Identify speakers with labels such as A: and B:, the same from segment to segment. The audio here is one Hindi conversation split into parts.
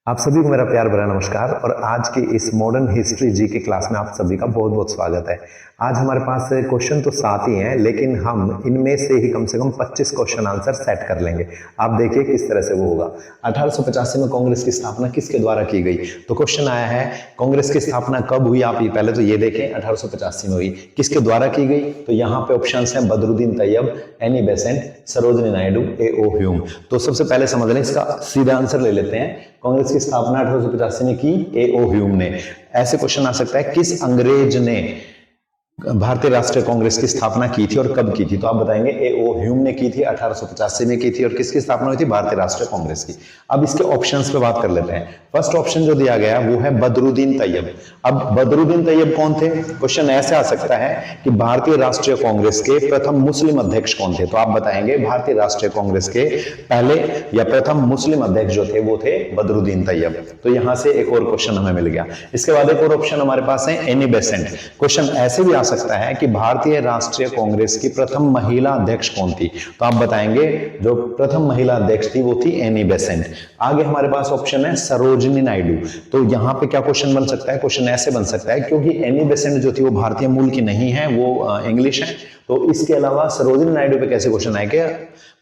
A: आप सभी को मेरा प्यार भरा नमस्कार। और आज के इस मॉडर्न हिस्ट्री जी के क्लास में आप सभी का बहुत बहुत स्वागत है। आज हमारे पास क्वेश्चन तो 7 ही हैं, लेकिन हम इनमें से ही कम से कम 25 क्वेश्चन आंसर सेट कर लेंगे। आप देखिए किस तरह से वो होगा। 1885 में कांग्रेस की स्थापना किसके द्वारा की गई? तो क्वेश्चन आया है कांग्रेस की स्थापना कब हुई। आप ये पहले तो ये देखें 1885 में हुई, किसके द्वारा की गई? तो यहाँ पे ऑप्शन है Badruddin Tayyab, Annie Besant, Sarojini Naidu, A O. Hume. तो सबसे पहले समझ लें, इसका सीधा आंसर ले लेते हैं। कांग्रेस की स्थापना 1885 में की ए.ओ. ह्यूम ने। ऐसे क्वेश्चन आ सकता है किस अंग्रेज ने भारतीय राष्ट्रीय कांग्रेस की स्थापना की थी और कब की थी? तो आप बताएंगे ए.ओ. ह्यूम ने की थी, 1885 में की थी। और किसकी स्थापना हुई थी? भारतीय राष्ट्रीय कांग्रेस की। अब इसके ऑप्शंस पे बात कर लेते हैं। फर्स्ट ऑप्शन जो दिया गया वो है बदरुद्दीन तैयब। अब बदरुद्दीन तैयब कौन थे? क्वेश्चन ऐसे आ सकता है कि भारतीय राष्ट्रीय कांग्रेस के प्रथम मुस्लिम अध्यक्ष कौन थे? तो आप बताएंगे भारतीय राष्ट्रीय कांग्रेस के पहले या प्रथम मुस्लिम अध्यक्ष जो थे वो थे बदरुद्दीन तैयब। तो यहां से एक और क्वेश्चन हमें मिल गया। इसके बाद एक और ऑप्शन हमारे पास है एनी बेसेंट। क्वेश्चन ऐसे भी आ सकता है कि भारतीय राष्ट्रीय कांग्रेस की प्रथम महिला अध्यक्ष कौन थी? तो आप बताएंगे जो प्रथम महिला अध्यक्ष थी वो थी एनी बेसेंट। आगे हमारे पास ऑप्शन है सरोजिनी नायडू। तो यहां पे क्या क्वेश्चन बन सकता है? क्वेश्चन ऐसे बन सकता है, क्योंकि एनी बेसेंट जो थी वो भारतीय मूल की नहीं है, वो इंग्लिश है। तो इसके अलावा सरोजिनी नायडू पे कैसे क्वेश्चन आए कि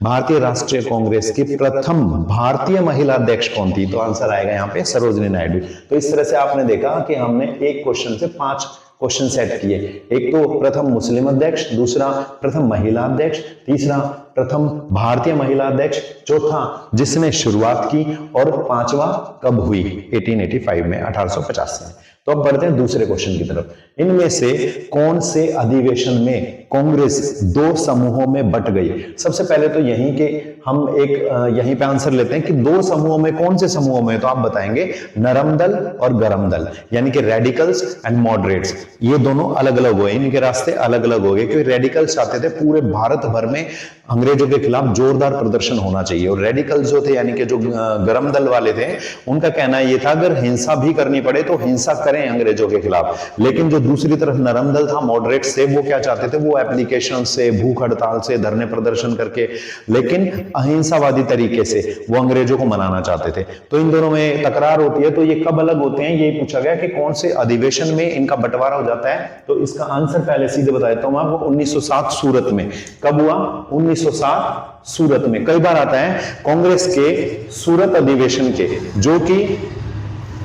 A: भारतीय राष्ट्रीय कांग्रेस की प्रथम भारतीय महिला अध्यक्ष कौन थी? तो आंसर आएगा यहाँ पे सरोजिनी नायडू। तो इस तरह से आपने देखा कि हमने एक क्वेश्चन से 5 क्वेश्चन सेट किए। एक तो प्रथम मुस्लिम अध्यक्ष, दूसरा प्रथम महिला अध्यक्ष, तीसरा प्रथम भारतीय महिला अध्यक्ष, चौथा जिसने शुरुआत की, और पांचवा कब हुई? 1885 में, 1850 में। तो अब बढ़ते हैं दूसरे क्वेश्चन की तरफ। इनमें से कौन से अधिवेशन में कांग्रेस 2 समूहों में बट गई? सबसे पहले तो यहीं के हम एक यहीं पे आंसर लेते हैं कि 2 समूहों में, कौन से समूहों में? तो आप बताएंगे नरम दल और गरम दल, यानी कि रेडिकल्स एंड मॉडरेट्स। ये दोनों अलग अलग हुए, इनके रास्ते अलग अलग हो गए, क्योंकि रेडिकल्स चाहते थे पूरे भारत भर में अंग्रेजों के खिलाफ जोरदार प्रदर्शन होना चाहिए, और रेडिकल्स जो थे यानी कि जो गरम दल वाले थे, उनका कहना ये था अगर हिंसा भी करनी पड़े तो हिंसा करें अंग्रेजों के खिलाफ। लेकिन जो दूसरी तरफ नरम दल था, मॉडरेट से, वो क्या चाहते थे? वो एप्लीकेशन से, भूख हड़ताल से, धरने प्रदर्शन करके, लेकिन अहिंसावादी तरीके से वो अंग्रेजों को मनाना चाहते थे। तो इन दोनों में तकरार होती है। तो ये कब अलग होते हैं ये पूछा गया कि कौन से अधिवेशन में इनका बंटवारा हो जाता है। तो इसका आंसर पहले सीधे बता देता हूं आपको, 1907 सूरत में। कब हुआ? 1907 सूरत में। कई बार आता है कांग्रेस के सूरत अधिवेशन के, जो कि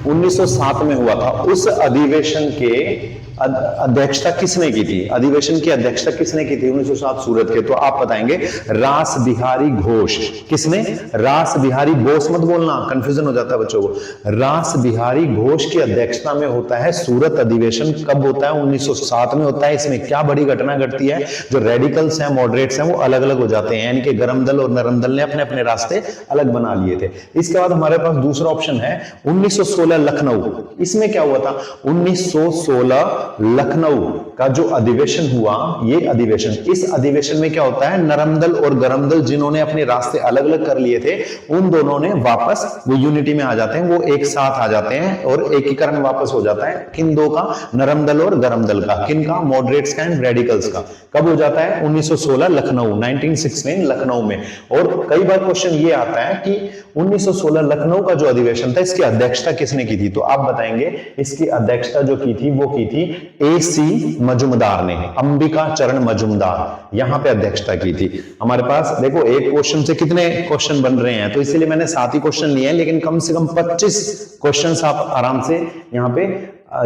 A: 1907 में हुआ था, उस अधिवेशन के अध्यक्षता किसने की थी? अधिवेशन की अध्यक्षता किसने की थी 1907 सूरत के? तो आप बताएंगे रास बिहारी घोष। किसने? रास बिहारी बोस मत बोलना, कंफ्यूजन हो जाता है बच्चों को। रास बिहारी घोष की अध्यक्षता में होता है सूरत अधिवेशन। कब होता है? 1907 में होता है। इसमें क्या बड़ी घटना घटती है? जो रेडिकल्स हैं, मॉडरेट्स हैं, वो अलग अलग हो जाते हैं, यानी कि गरम दल और नरम दल ने अपने अपने रास्ते अलग बना लिए थे। इसके बाद हमारे पास दूसरा ऑप्शन है 1916 लखनऊ। इसमें क्या हुआ था? 1916 लखनऊ का जो अधिवेशन हुआ, ये अधिवेशन, इस अधिवेशन में क्या होता है? नरम दल और गरम दल जिन्होंने अपने रास्ते अलग अलग कर लिए थे, उन दोनों ने वापस वो यूनिटी में आ जाते हैं, वो एक साथ आ जाते हैं और एकीकरण वापस हो जाता है। किन दो का? नरम दल और गरम दल का। किन का? मॉडरेट्स का एंड रेडिकल्स का। कब हो जाता है? 1916 लखनऊ, 1916 लखनऊ में। और कई बार क्वेश्चन ये आता है कि 1916 लखनऊ का जो अधिवेशन था, इसकी अध्यक्षता किसने की थी? तो आप बताएंगे इसकी अध्यक्षता जो की थी वो की थी ए.सी. मजुमदार ने, अंबिका चरण मजुमदार, यहां पे अध्यक्षता की थी। हमारे पास देखो एक क्वेश्चन से कितने क्वेश्चन बन रहे हैं, तो इसीलिए मैंने 7 ही क्वेश्चन लिए हैं, लेकिन कम से कम 25 क्वेश्चन आप आराम से यहां पे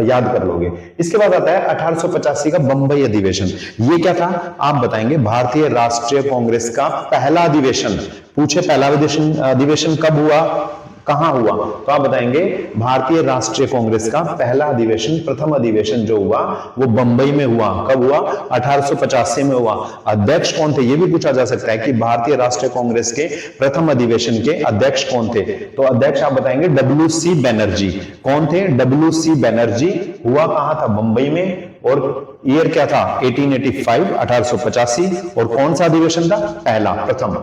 A: याद कर लोगे। इसके बाद आता है 1885 का बंबई अधिवेशन। ये क्या था? आप बताएंगे भारतीय राष्ट्रीय कांग्रेस का पहला अधिवेशन। पूछे पहला अधिवेशन कब हुआ, कहां हुआ? तो आप बताएंगे भारतीय राष्ट्रीय कांग्रेस का पहला अधिवेशन, प्रथम अधिवेशन जो हुआ वो बंबई में हुआ। कब हुआ? 1885 में हुआ। अध्यक्ष कौन थे? ये भी पूछा जा सकता है कि भारतीय राष्ट्रीय कांग्रेस के प्रथम अधिवेशन के अध्यक्ष कौन थे? तो अध्यक्ष आप बताएंगे डब्ल्यू.सी. बनर्जी। कौन थे? डब्ल्यू.सी. बनर्जी। हुआ कहां था? बंबई में। और ईयर क्या था? 1885, 1885। और कौन सा अधिवेशन था? पहला, प्रथम।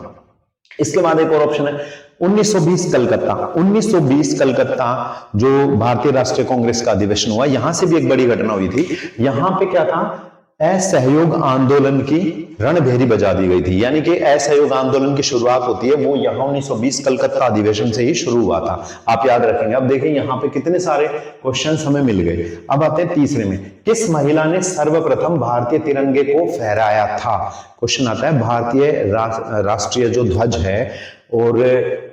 A: इसके बाद एक और ऑप्शन है 1920 कलकत्ता। 1920 कलकत्ता जो भारतीय राष्ट्रीय कांग्रेस का अधिवेशन हुआ, यहां से भी एक बड़ी घटना हुई थी। यहां पे क्या था? असहयोग आंदोलन की रणभेरी बजा दी गई थी। यानी कि असहयोग आंदोलन की शुरुआत होती है वो यहाँ 1920 कलकत्ता अधिवेशन से ही शुरू हुआ था, आप याद रखेंगे। अब देखिए यहाँ पे कितने सारे क्वेश्चंस हमें मिल गए। अब आते हैं तीसरे में, किस महिला ने सर्वप्रथम भारतीय तिरंगे को फहराया था? क्वेश्चन आता है भारतीय राष्ट्रीय जो ध्वज है और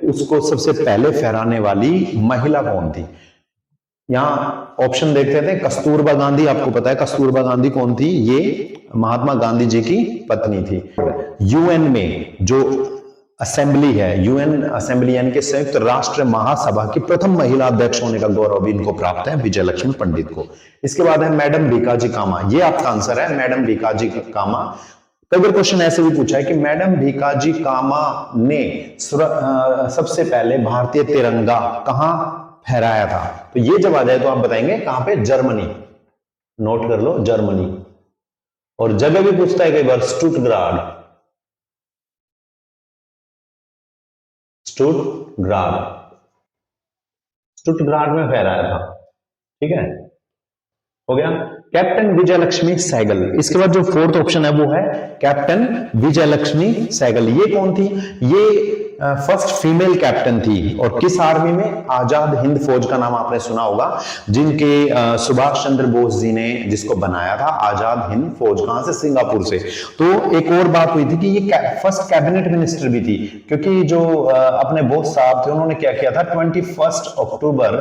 A: उसको सबसे पहले फहराने वाली महिला कौन थी? यहाँ ऑप्शन देखते थे। कस्तूरबा गांधी, आपको पता है कस्तूरबा गांधी कौन थी? ये महात्मा गांधी जी की पत्नी थी। यूएन में जो असेंबली है, यूएन असेंबली यानी कि संयुक्त राष्ट्र महासभा की प्रथम महिला अध्यक्ष होने का गौरव भी इनको प्राप्त है, विजय लक्ष्मी पंडित को। इसके बाद है मैडम भीकाजी कामा, ये आपका आंसर है मैडम भीकाजी कामा। कई बार क्वेश्चन ऐसे भी पूछा है कि मैडम भीकाजी कामा ने सबसे पहले भारतीय तिरंगा कहां फहराया था? तो ये जब आ जाए तो आप बताएंगे कहां पे? जर्मनी। नोट कर लो, जर्मनी। और जगह भी पूछता है कई बार, स्टुटगार्ड। स्टुटगार्ड में फहराया था, ठीक है, हो गया। कैप्टन विजय लक्ष्मी सहगल, इसके बाद जो फोर्थ ऑप्शन है वो है कैप्टन विजय लक्ष्मी सहगल। ये कौन थी? ये फर्स्ट फीमेल कैप्टन थी। और किस आर्मी में? आजाद हिंद फौज का नाम आपने सुना होगा, जिनके सुभाष चंद्र बोस जी ने जिसको बनाया था, आजाद हिंद फौज। कहां से? सिंगापुर से। तो एक और बात हुई थी कि ये फर्स्ट कैबिनेट मिनिस्टर भी थी, क्योंकि जो अपने बोस साहब थे उन्होंने क्या किया था, 21 अक्टूबर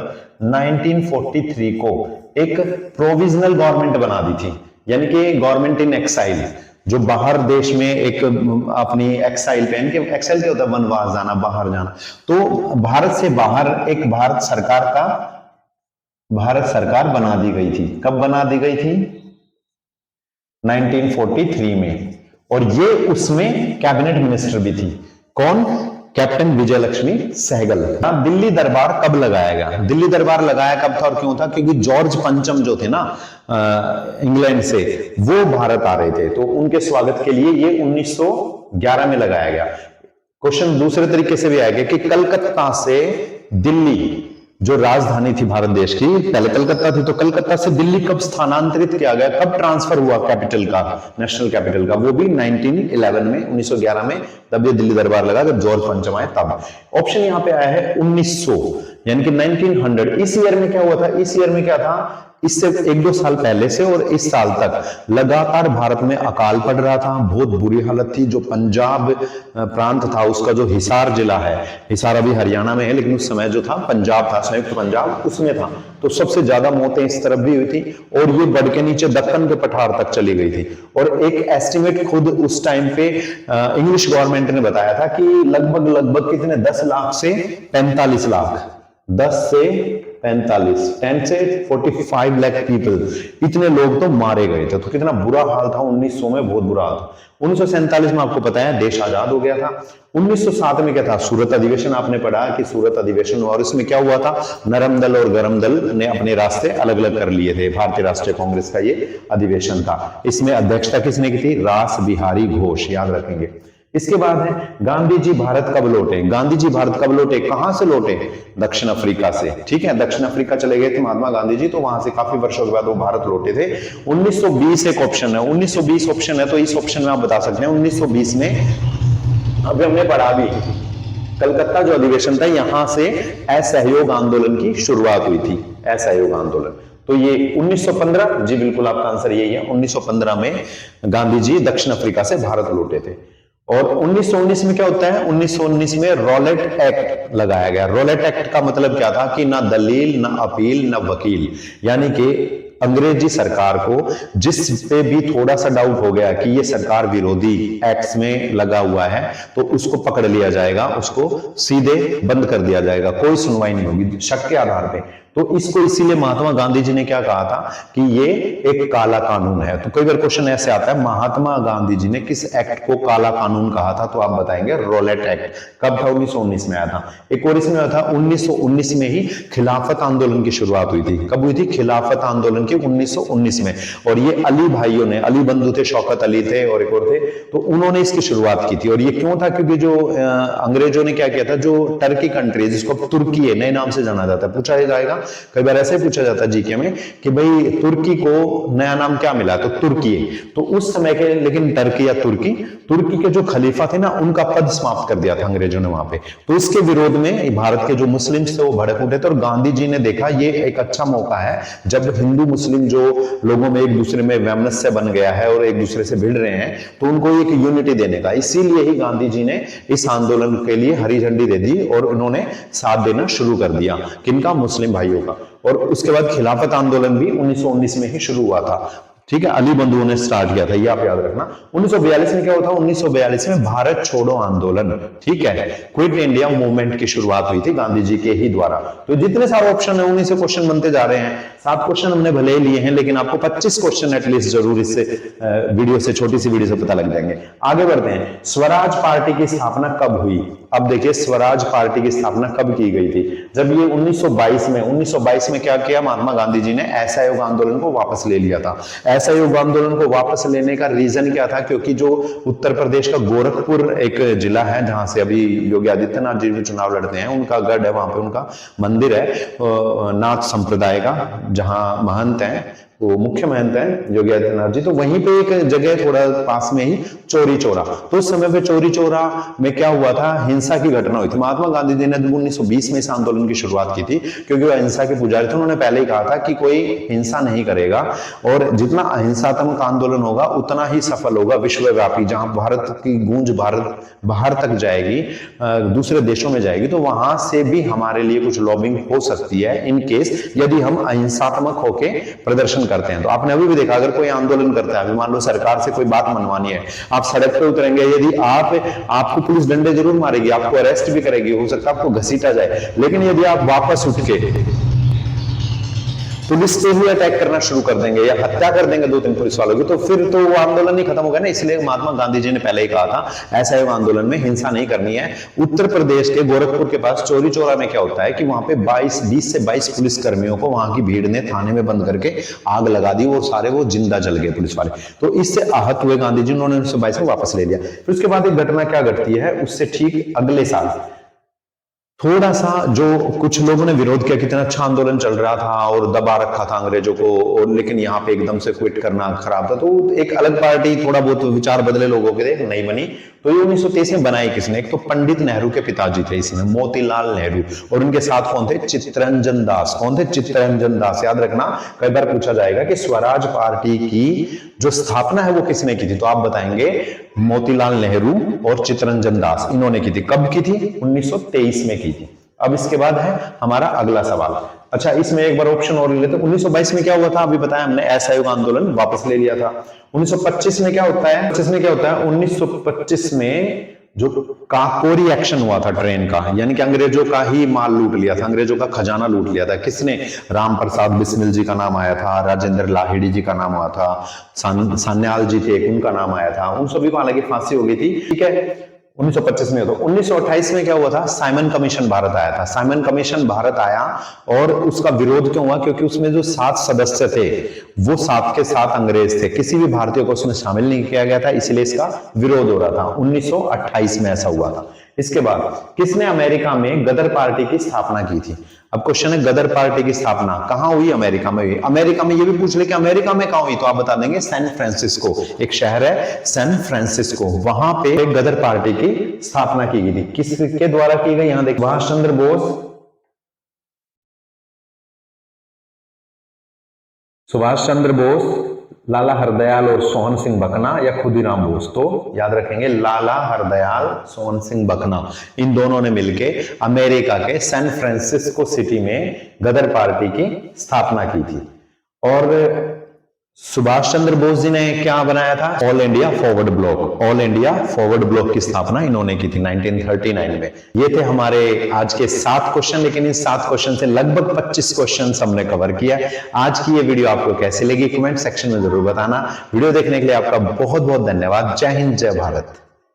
A: 1943 को एक प्रोविजनल गवर्नमेंट बना दी थी, यानी कि गवर्नमेंट इन एक्साइल, जो बाहर देश में एक अपनी एक्साइल पे, एक्साइल क्या होता है? वनवास जाना, बाहर जाना। तो भारत से बाहर एक भारत सरकार बना दी गई थी। कब बना दी गई थी? 1943 में। और ये उसमें कैबिनेट मिनिस्टर भी थी। कौन? कैप्टन विजय लक्ष्मी सहगल। दिल्ली दरबार कब लगाया गया? दिल्ली दरबार लगाया कब था और क्यों था? क्योंकि जॉर्ज पंचम जो थे ना इंग्लैंड से, वो भारत आ रहे थे, तो उनके स्वागत के लिए ये 1911 में लगाया गया। क्वेश्चन दूसरे तरीके से भी आएगा कि कलकत्ता से दिल्ली जो राजधानी थी भारत देश की, पहले कलकत्ता थी, तो कलकत्ता से दिल्ली कब स्थानांतरित किया गया? कब ट्रांसफर हुआ कैपिटल का, नेशनल कैपिटल का? वो भी 1911 में, 1911 में, तब ये दिल्ली दरबार लगा जब जॉर्ज पंचम आए तब। ऑप्शन यहाँ पे आया है 1900, यानी कि 1900। इस ईयर में क्या हुआ था? इस ईयर में क्या था? इससे 1-2 साल पहले से और इस साल तक लगातार भारत में अकाल पड़ रहा था, बहुत बुरी हालत थी। जो पंजाब प्रांत था, उसका जो हिसार जिला है, हिसार अभी हरियाणा में है, लेकिन उस समय जो था पंजाब था, संयुक्त पंजाब, उसमें था। तो सबसे ज्यादा मौतें इस तरफ भी हुई थी और ये बढ़ के नीचे दक्कन के पठार तक चली गई थी। और एक एस्टिमेट खुद उस टाइम पे इंग्लिश गवर्नमेंट ने बताया था कि लगभग कितने, 10 लाख से 45 लाख, 10 से 45 लाख पीपल, इतने लोग तो मारे गए थे। तो कितना बुरा हाल था 1900 में, बहुत बुरा हाल था। 1947 में आपको पता है देश आजाद हो गया था। 1907 में क्या था? सूरत अधिवेशन, आपने पढ़ा कि सूरत अधिवेशन, और इसमें क्या हुआ था? नरम दल और गरम दल ने अपने रास्ते अलग अलग कर लिए थे। भारतीय राष्ट्रीय कांग्रेस का ये अधिवेशन था। इसमें अध्यक्षता किसने की थी? रास बिहारी घोष, याद रखेंगे। इसके बाद है गांधी जी भारत कब लौटे? गांधी जी भारत कब लौटे? कहां से लौटे? दक्षिण अफ्रीका से, ठीक है। दक्षिण अफ्रीका चले गए थे महात्मा गांधी जी, तो वहां से काफी वर्षों के बाद वो भारत लौटे थे। 1920 एक ऑप्शन है, 1920 ऑप्शन है, तो इस ऑप्शन में आप बता सकते हैं 1920 में, अभी हमने पढ़ा भी, कलकत्ता जो अधिवेशन था, यहां से असहयोग आंदोलन की शुरुआत हुई थी, असहयोग आंदोलन। तो ये 1915, जी बिल्कुल आपका आंसर यही है, 1915 में गांधी जी दक्षिण अफ्रीका से भारत लौटे थे। और 1919 में क्या होता है? 1919 में रॉलेट एक्ट लगाया गया। रॉलेट एक्ट का मतलब क्या था कि ना दलील, ना अपील, ना वकील, यानी कि अंग्रेजी सरकार को जिस पे भी थोड़ा सा डाउट हो गया कि ये सरकार विरोधी एक्ट्स में लगा हुआ है, तो उसको पकड़ लिया जाएगा, उसको सीधे बंद कर दिया जाएगा, कोई सुनवाई नहीं होगी शक के आधार पे। तो इसको इसीलिए महात्मा गांधी जी ने क्या कहा था कि ये एक काला कानून है। तो कई बार क्वेश्चन ऐसे आता है, महात्मा गांधी जी ने किस एक्ट को काला कानून कहा था? तो आप बताएंगे रॉलेट एक्ट। कब था? 1919 में आया था। एक और इसमें आया था 1919 में ही खिलाफत आंदोलन की शुरुआत हुई थी। कब हुई थी? खिलाफत आंदोलन की 1919 में। और ये अली भाइयों ने, अली बंधु थे, शौकत अली थे और एक और थे, तो उन्होंने इसकी शुरुआत की थी। और ये क्यों था? क्योंकि जो अंग्रेजों ने क्या किया था, जो टर्की कंट्री जिसको तुर्की है, नए नाम से जाना जाता है, पूछा जाएगा कई बार ऐसे पूछा जाता है जीके में कि भाई तुर्की को नया नाम क्या मिला, तो तुर्की। तो उस समय के, लेकिन टर्की या तुर्की के जो खलीफा थे ना, उनका पद समाप्त कर दिया था अंग्रेजों ने वहां पे। तो इसके विरोध में भारत के जो मुस्लिम थे वो भड़क उठे थे, और गांधी जी ने देखा ये एक अच्छा मौका है, जब हिंदू मुस्लिम जो लोगों में एक दूसरे में वैमनस्य बन गया है और एक दूसरे से भिड़ रहे हैं, तो उनको एक यूनिटी देने का। इसीलिए ही गांधी जी ने इस आंदोलन के लिए हरी झंडी दे दी और उन्होंने साथ देना शुरू कर दिया, किनका, मुस्लिम भाइयों का। और उसके बाद खिलाफत आंदोलन भी 1919 में ही शुरू हुआ था। ठीक है, अली बंधुओं ने स्टार्ट किया था, ये आप याद रखना। 1942 में क्या हुआ था, 1942 में भारत छोड़ो आंदोलन, ठीक है, क्विट इंडिया मूवमेंट की शुरुआत हुई थी गांधी जी के ही द्वारा। तो जितने सारे ऑप्शन है उन्हीं से क्वेश्चन बनते जा रहे हैं। 7 क्वेश्चन हमने भले ही लिए हैं, लेकिन आपको 25 क्वेश्चन एटलीस्ट जरूर इससे वीडियो से, छोटी सी वीडियो से पता लग जाएंगे। आगे बढ़ते हैं। स्वराज पार्टी की स्थापना कब हुई? अब देखिए, स्वराज पार्टी की स्थापना कब की गई थी? जब ये 1922 में क्या किया महात्मा गांधी जी ने, असहयोग आंदोलन को वापस ले लिया था। असहयोग आंदोलन को वापस लेने का रीजन क्या था? क्योंकि जो उत्तर प्रदेश का गोरखपुर एक जिला है, जहां से अभी योगी आदित्यनाथ जी चुनाव लड़ते हैं, उनका गढ़ है, वहां पे उनका मंदिर है नाथ संप्रदाय का, जहां महंत हैं, वो मुख्य महंत हैं योगी आदित्यनाथ जी। तो वहीं पे एक जगह थोड़ा पास में ही चौरी चौरा, तो उस समय पे चौरी चौरा में क्या हुआ था, हिंसा की घटना हुई थी। महात्मा गांधी जी ने 1920 में इस आंदोलन की शुरुआत की थी, क्योंकि वो अहिंसा के पुजारी थे। उन्होंने पहले ही कहा था कि कोई हिंसा नहीं करेगा, और जितना अहिंसात्मक आंदोलन होगा उतना ही सफल होगा विश्वव्यापी। जहां भारत की गूंज बाहर तक जाएगी, दूसरे देशों में जाएगी, तो वहां से भी हमारे लिए कुछ लॉबिंग हो सकती है, इन केस यदि हम अहिंसात्मक होके प्रदर्शन करते हैं। तो आपने अभी भी देखा, अगर कोई आंदोलन करता है, अभी मान लो सरकार से कोई बात मनवानी है, आप सड़क पे उतरेंगे, यदि आपको पुलिस डंडे जरूर मारेगी, आपको अरेस्ट भी करेगी, हो सकता है आपको घसीटा जाए, लेकिन यदि आप वापस उठ के पुलिस पे ही अटैक करना शुरू कर देंगे या हत्या कर देंगे 2-3 पुलिस वालों की, तो फिर तो वो आंदोलन ही खत्म हो गया ना। इसलिए महात्मा गांधी जी ने पहले ही कहा था असहयोग आंदोलन में हिंसा नहीं करनी है। उत्तर प्रदेश के गोरखपुर के पास चौरी चौरा में क्या होता है कि वहां पे 20 से 22 पुलिस कर्मियों को वहां की भीड़ ने थाने में बंद करके आग लगा दी, वो सारे वो जिंदा जल गए पुलिस वाले। तो इससे आहत हुए गांधी जी, उन्होंने 1922 में वापस ले लिया। फिर उसके बाद एक घटना क्या घटती है, उससे ठीक अगले साल थोड़ा सा जो कुछ लोगों ने विरोध किया, कितना अच्छा आंदोलन चल रहा था और दबा रखा था अंग्रेजों को, और लेकिन यहाँ पे एकदम से क्विट करना खराब था, तो एक अलग पार्टी, थोड़ा बहुत विचार बदले लोगों के, नहीं बनी। तो ये 1923 में बनाई किसने? एक तो पंडित नेहरू के पिताजी थे इसमें, मोतीलाल नेहरू, और उनके साथ कौन थे? चित्तरंजन दास। कौन थे? चित्तरंजन दास। याद रखना, कई बार पूछा जाएगा कि स्वराज पार्टी की जो स्थापना है वो किसने की थी, तो आप बताएंगे मोतीलाल नेहरू और चित्तरंजन दास, इन्होंने की थी। कब की थी? 1923 में की थी। अब इसके बाद है हमारा अगला सवाल। अच्छा, इसमें एक बार ऑप्शन और ले लेते हैं। 1922 में क्या हुआ था, अभी बताया हमने, असहयोग आंदोलन वापस ले लिया था। 1925 में क्या होता है? 1925 में जो काकोरी एक्शन हुआ था ट्रेन का, यानी कि अंग्रेजों का ही माल लूट लिया था, अंग्रेजों का खजाना लूट लिया था। किसने? राम प्रसाद बिस्मिल जी का नाम आया था, राजेंद्र लाहिड़ी जी का नाम आया था, सान्याल जी थे, उनका नाम आया था। उन सभी को हालांकि फांसी हो गई थी, ठीक है, 1925 में। तो 1928 में क्या हुआ था? साइमन कमीशन भारत आया था। साइमन कमीशन भारत आया, और उसका विरोध क्यों हुआ? क्योंकि उसमें जो 7 सदस्य थे वो 7 के 7 अंग्रेज थे, किसी भी भारतीय को उसमें शामिल नहीं किया गया था, इसलिए इसका विरोध हो रहा था। 1928 में ऐसा हुआ था। इसके बाद किसने अमेरिका में गदर पार्टी की स्थापना की थी? अब क्वेश्चन है, गदर पार्टी की स्थापना कहां हुई? अमेरिका में हुई। अमेरिका में ये भी पूछ ले कि अमेरिका में कहां हुई, तो आप बता देंगे सैन फ्रांसिस्को, एक शहर है सैन फ्रांसिस्को, वहां पे गदर पार्टी की स्थापना की गई थी। किसके द्वारा की गई? यहां देखो, सुभाष चंद्र बोस, लाला हरदयाल और सोहन सिंह बकना, या खुदीराम बोस। तो याद रखेंगे, लाला हरदयाल, सोहन सिंह बकना, इन दोनों ने मिलके अमेरिका के सैन फ्रांसिस्को सिटी में गदर पार्टी की स्थापना की थी। और सुभाष चंद्र बोस जी ने क्या बनाया था? All India forward block. All India forward block की स्थापना इन्होंने की थी 1939 में। ये थे हमारे आज के 7 क्वेश्चन, लेकिन इन 7 क्वेश्चन से लगभग 25 क्वेश्चन हमने कवर किया। आज की ये वीडियो आपको कैसी लगी, कमेंट सेक्शन में जरूर बताना। वीडियो देखने के लिए आपका बहुत बहुत धन्यवाद। जय हिंद, जय भारत।